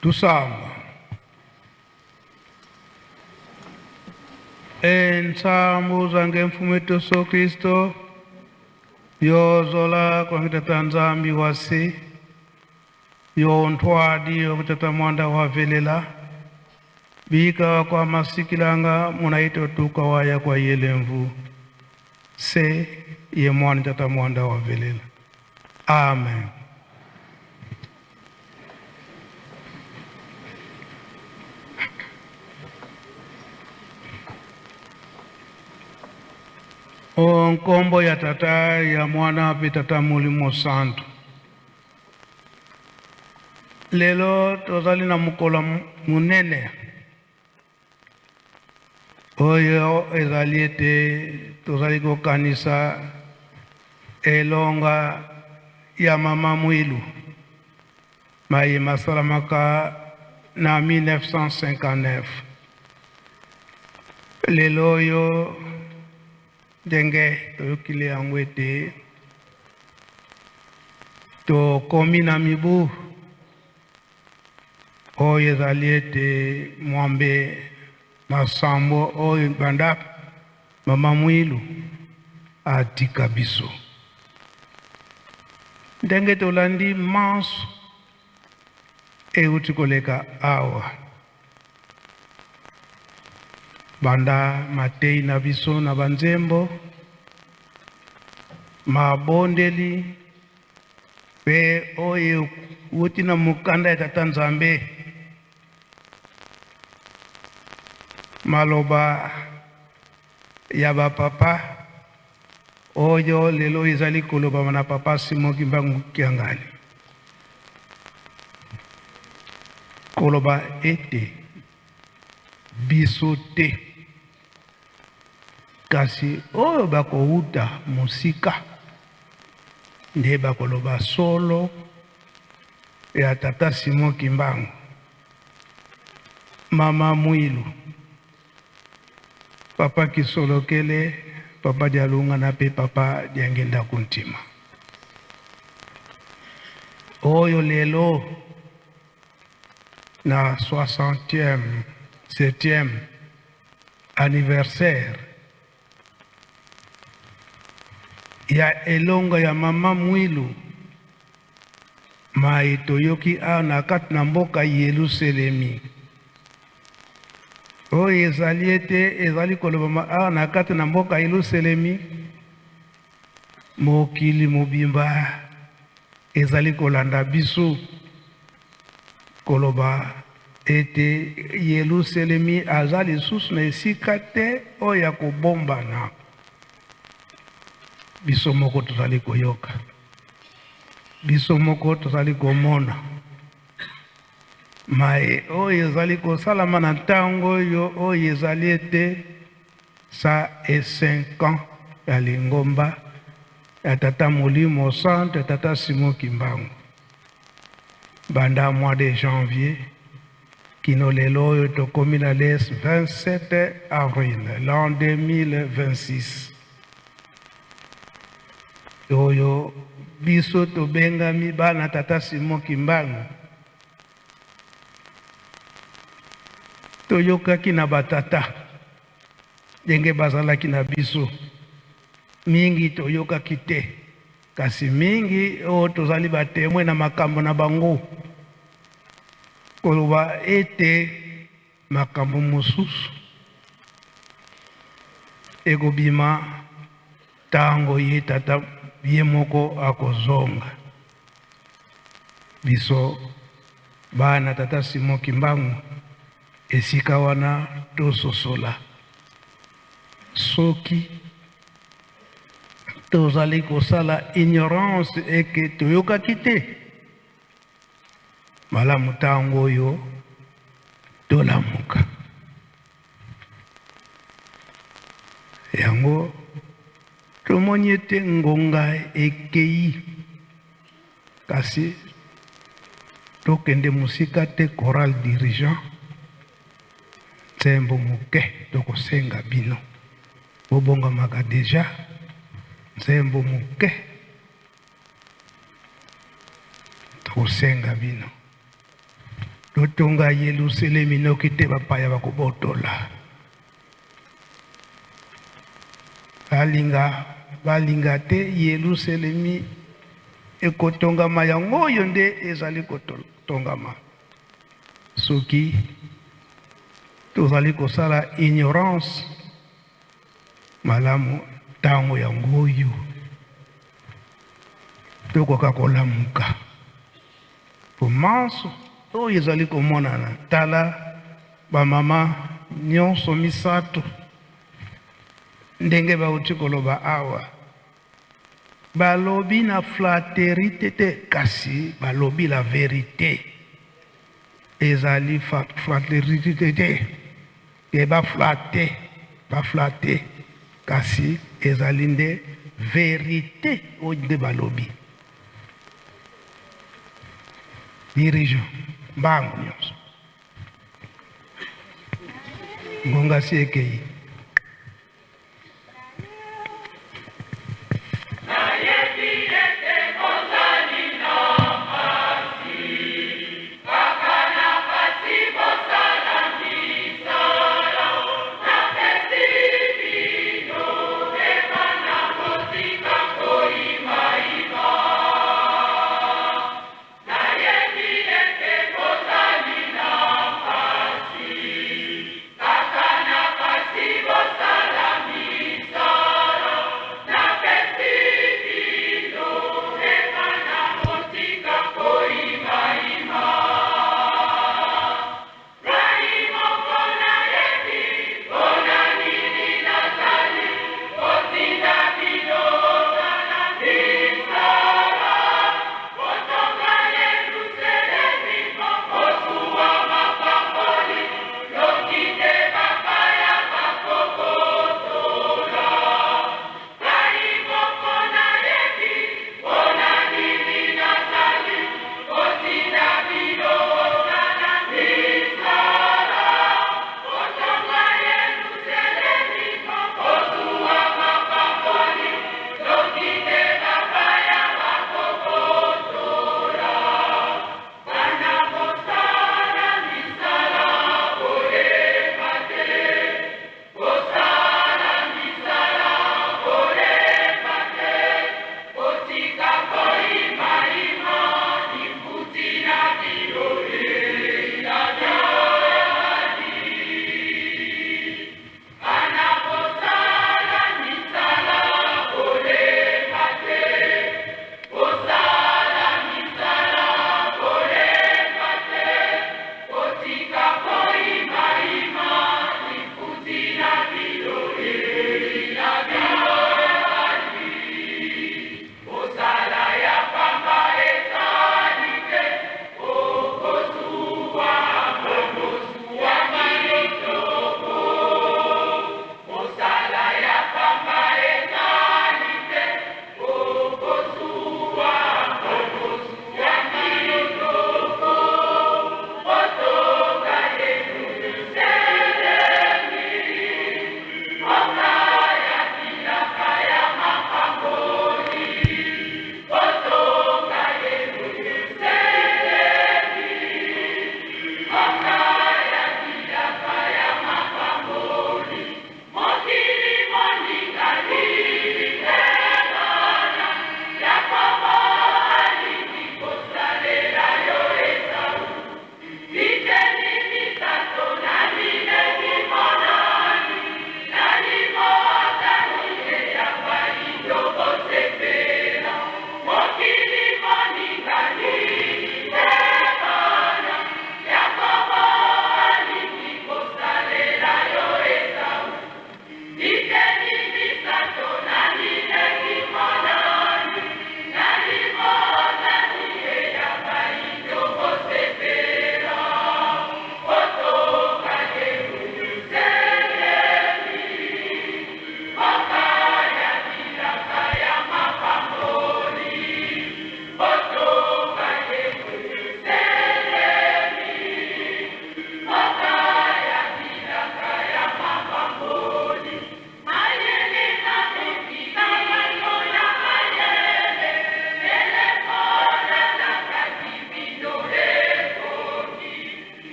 Tusamba. Ensambu zange mfumu wetu Yesu Kristo yozola kwa kitata nzambi wasi yontwadi okutata mwanda wavelela bika kwa masikilanga munaito tuka waya kwa yelemvu se ye mwani tata mwanda wavelela. Amen. Onkombo ya tata ya mwana pe tata mulimo santo. Lelo tozali na mukola munene. Oyo ezali ete tozali kokanisa elonga ya mama Mwilu. Maye masalamaka na 1959. Lelo yo denge toyokile yango ete tokomi na mibu oyo ezali ete mwambe masambo oyo banda mama Mwilu atika biso. Ndenge tolandi manso euti koleka awa banda matei na biso na banzembo mabondeli pe oyo uti na mukanda ya tata Nzambe maloba ya bapapa oyo lelo ezali koloba na papa Simon Kimbangu Kiangali koloba ete biso te kasi oyo bakouta musika nde bakoloba solo ya tata Simon Kimbangu mama Mwilu papa Kisolokele papa Dialunga na pe papa Diangenda Kuntima oyo lelo na 7e anniversaire ya elonga ya mama Mwilu maitoyoki na kati na mboka Yerusalemi oyo ezali ete ezali koloba na kati na mboka Yerusalemi mokili mobimba ezali kolanda biso koloba ete Yerusalemi azali lisusu na esika te oyo ya kobombana biso moko tozali koyoka biso moko tozali komona maye oyo ezali kosalama na ntango oyo ezali ete 105 ans ya lingomba ya tata Molimo Santo ya tata Simon Kimbangu banda mois de janvier kino lelo oyo tokomi na les 27 avril l'an 2026 oyo biso tobengami bana tata Simon Kimbangu toyokaki na batata ndenge bazalaki na biso mingi toyokaki te kasi mingi oyo tozali batemwe na makambo na bango koloba ete makambo mosusu ekobima tango ye tata ye moko akozonga biso bana tata Simon Kimbangu esika wana tososola soki tozali kosala ignorance eke toyokaki te malamu tango oyo tolamuka yango tomoni ete ngonga ekei kasi tokende musika te choral dirigeant nzembo moke tokosenga bino bobongamaka deja nzembo moke tokosenga bino totonga Yerusalemu nokite bapaya bakubotola balinga te Yerusalemu ekotongama yango oyo nde ezali kotongama soki tozali kosala ignorance malamu ntango yango oyo tokoka kolamuka pomanso oyo ezali komonana tala bamama nyonso misato ndenge bauti koloba awa balobi na flatérité te kasi balobi la vérité ezali flatérité te ke baflate kasi ezali nde vérité oyo nde balobi dirigeant mbangu nyonso ngonga si ekei Kasi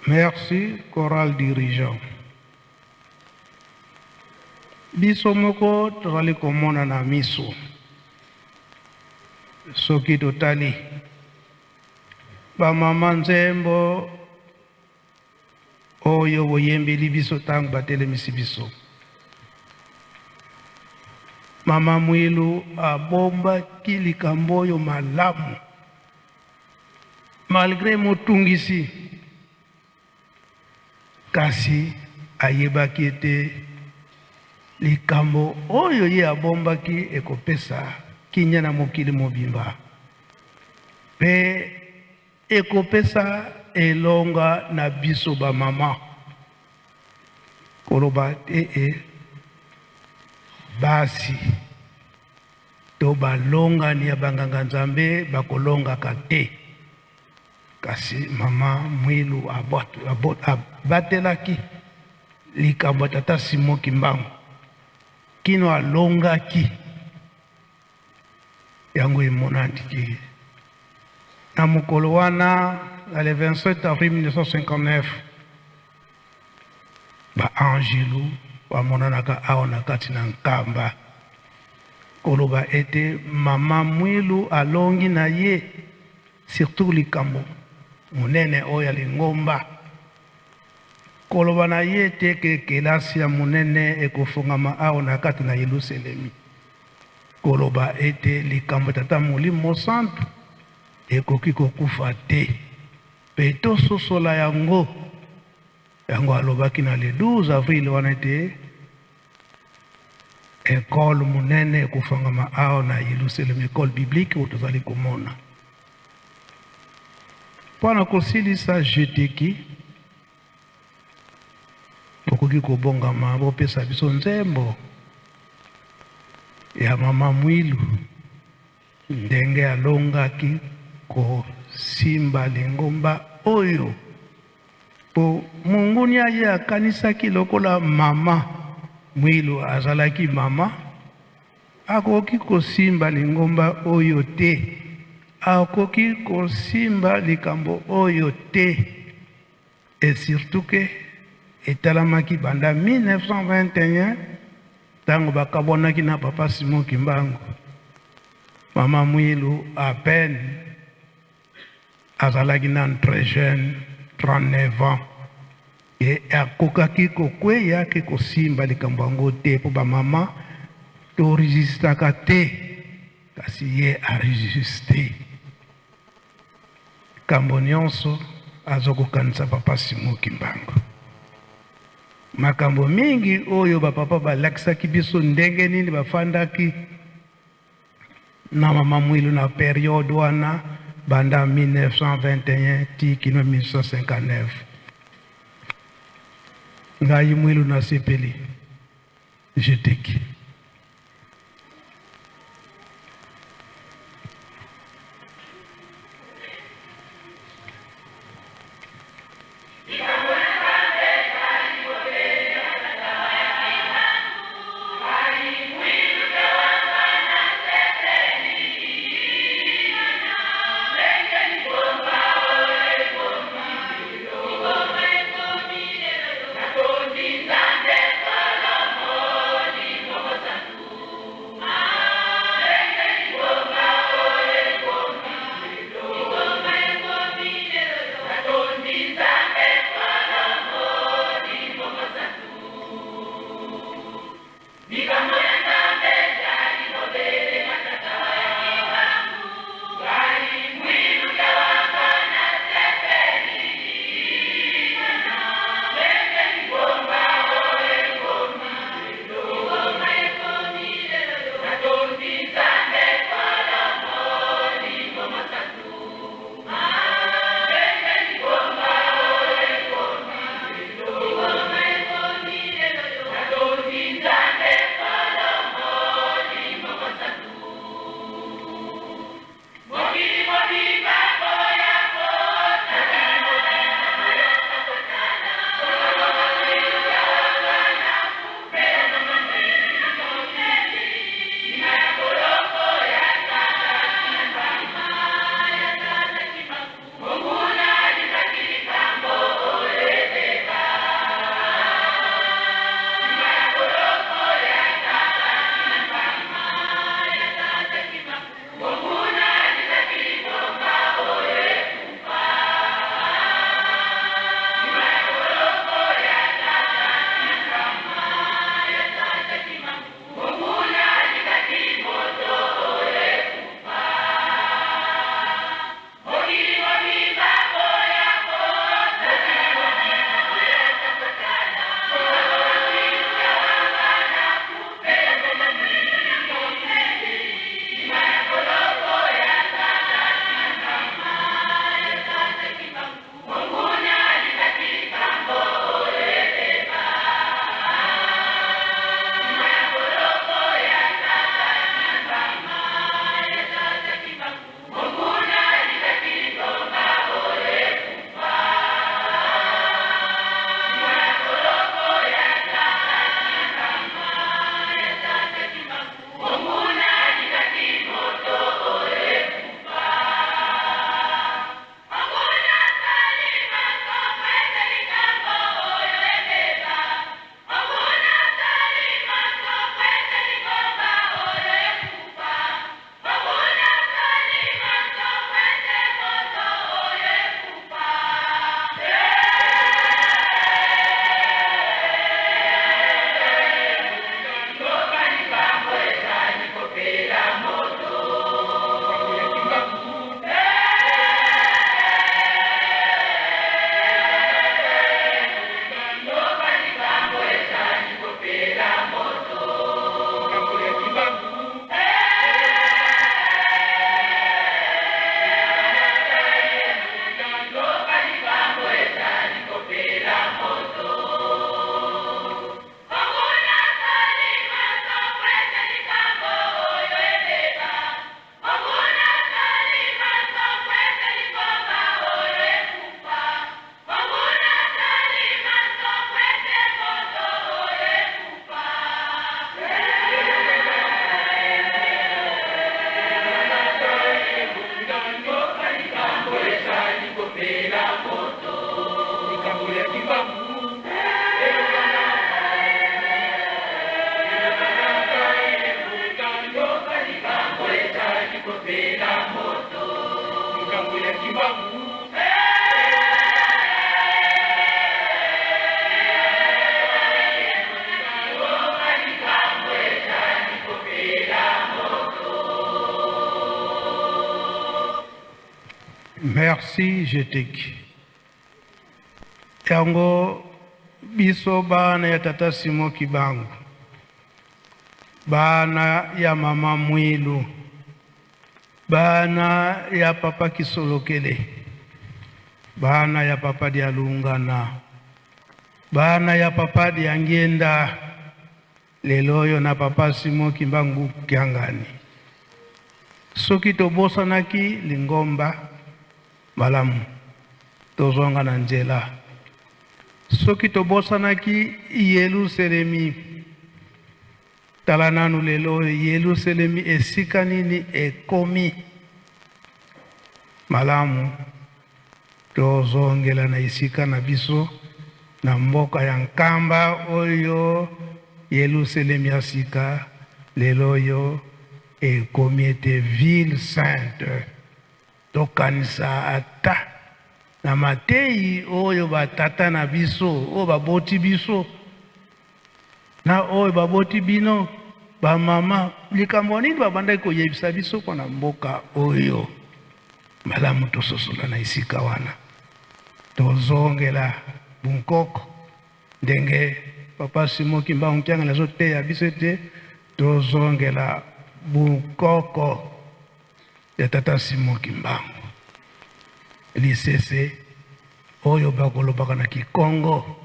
Merci, chorale dirigeant. Biso moko tozali komona na miso. Soki totali bamama nzembo oyo boyembeli biso ntango batelemisi biso. Mama Mwilu abombaki likambo oyo malamu malgré motungisi, kasi ayebaki ete likambo oyo ye abombaki ekopesa kinya na mokili mobimba pe ekopesa elonga na biso ba mama koloba basi to balonga ni abanganga nzambe bakolongaka te. Kasi Mama Mwilu abatelaki likambo tata Simon Kimbangu kino alongaki yango emonandiki na mokolo wana na le 27 avril 1959 ba Angelu bamonanaka awa na kati na nkamba koloba ete Mama Mwilu alongi na ye surtout likambo munene oyo lingomba koloba na ye te ke kelasi ya munene ekofungama awa na kati na Yerusalemi koloba ete likambo tata Molimo Santu ekoki kokufa te pe tososola yango alobaki na le 12 avril wana ete ekole munene ekofungama awa na Yerusalemi, ekole biblique oyo tozali komona. Pana kosilisa jeteki okoki kobongama bopesa biso nzembo ya Mama Mwilu ndenge alongaki kosimba lingomba oyo po mongoni aye akanisaki lokola Mama Mwilu azalaki mama akoki kosimba lingomba oyo te, akoki kosimba likambo oyo te, et surtout que etalamaki banda 1921 tango bakabonaki na papa Simon Kimbangu. Mama Mwilu à peine azalaki nan très jeune 39 ans et akokaki kokweya ke kosimba likambo yango te po bamama toresistaka te, kasi ye aresiste kambo nyonso azokokanisa papa Simon Kimbangu. Makambo mingi oyo bapapa balakisaki biso ndenge nini bafandaki na Mama Mwilu na periode wana banda 1921 ti kino 1959. Ngai Mwilu na sepeli jeteki. Merci, Jeteki. Yango biso bana ya tata Simo Kibangu, bana ya mama Mwilu, bana ya papa Kisolokele, bana ya papa Dialungana, bana ya papa Diangenda, leloyo na papa Simo Kibangu Kiangani. Soki tobosanaki lingomba malamu tozonga na nzela. Soki tobosanaki Yerusalemi talananu lelo Yerusalemi esika nini ekomi malamu tozongela na esika na biso na mboka ya nkamba oyo Yerusalemi asika lelo yo ekomi ete ville sainte tokanisa ata na matei oyo batata na biso oyo baboti biso na oyo baboti bino bamama likambo nini babandaki koyebisa biso kwa na mboka oyo malamu tososola na esika wana tozongela bunkoko ndenge papa Simo Kibangu Kiangani azoteya biso ete tozongela bunkoko ya tata Simo Kibangu lisese oyo bakolobaka na Kikongo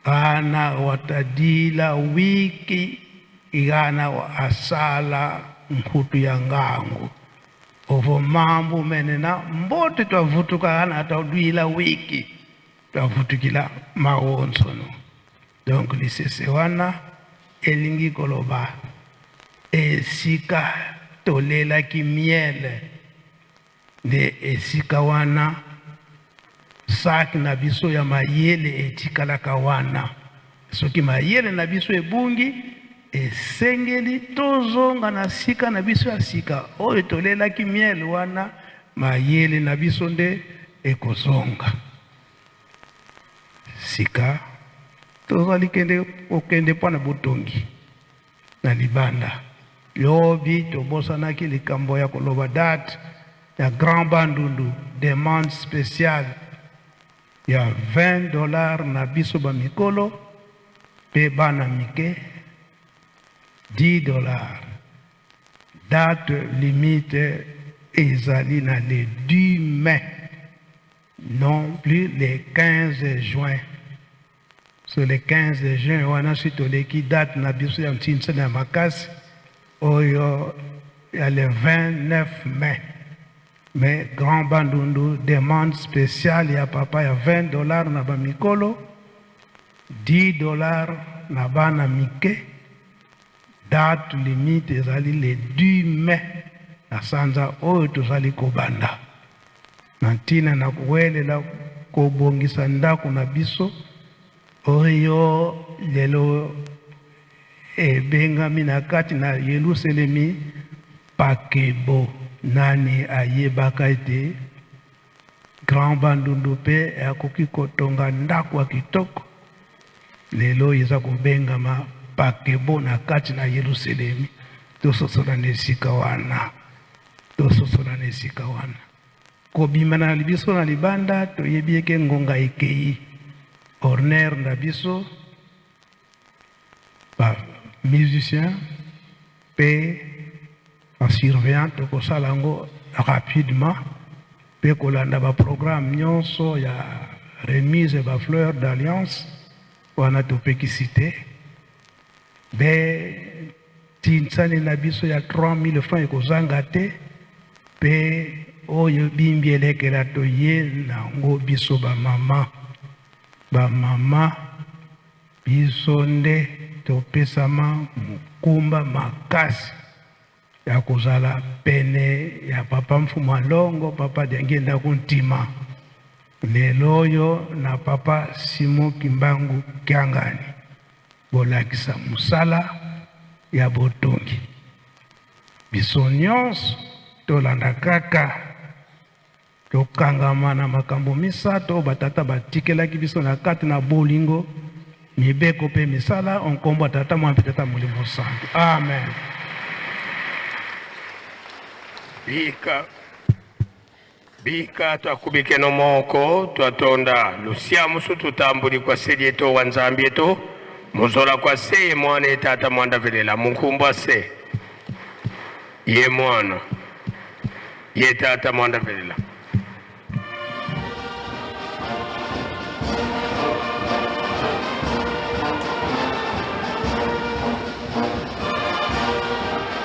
ana watadila wiki igana wa asala mkutu ya ngangu ovo mambo menena mbote twavutuka ana atadwila wiki twavutukila maonsono. Donc lisese wana elingi koloba esika tolela ki miele de esika wana sak na biso ya mayele etikalaka wana. Soki mayele na biso ebungi esengeli tozonga na sika na biso ya sika oyo tolela ki miele wana mayele na biso nde ekozonga sika tozali okende mpona botongi na libanda lobi tobosanaki likambo ya koloba date ya Grand Bandundu demande spéciale ya $20 na biso ba mikolo pe bana mike $10. Date limite ezali na le 10 mai, non plus le 15 juin. Sur le 15 juin wana sitoleki date na biso ya mtinsa na makasi oyo ya le 29 mai. Mais Grand Bandundu demande spéciale ya papa ya $20 na ba mikolo, $10 na bana mike. Date limite ezali le 10 mai na sanza oyo tozali kobanda. Na ntina na kuwelela kobongisa ndako na biso oyo lelo ebengami na kati na Yerusalemi pakebo. Nani ayebaka ete Grand Bandundu pe akoki kotonga ndako ya kitoko lelo eza kobengama pakebo na kati na Yerusalemi. Tososola na esika wana, tososola na esika wana kobima na biso na libanda toyebi eke ngonga ekei orner na biso ba musicien pe en surveillant tokosalango rapidement pe kolanda ba programme nyonso ya remise ba fleur d'alliance wana topekisite be tinsani na biso ya 3000 francs ekozanga te pe oyo bimbielekela toye nango biso bamama biso nde topesama mukumba makasi ya kozala pene ya papa Mfumu Alongo, papa Diangenda kuntima lelo oyo na papa Simo Kibangu Kiangani bolakisa musala ya botongi biso nyonso tolanda kaka tokangama na makambo misato batata batikelaki biso na kati na bolingo mibeko pe misala onkombo tata mwampe tata Molimo Santo. Amen. bika twakubike no moko twatonda lusiamusu tutambuli kwa sedi eto wa nzambi eto muzola kwa se ye mwana ye tata mwanda velela munkumbwa se ye mwana ye tata mwanda velela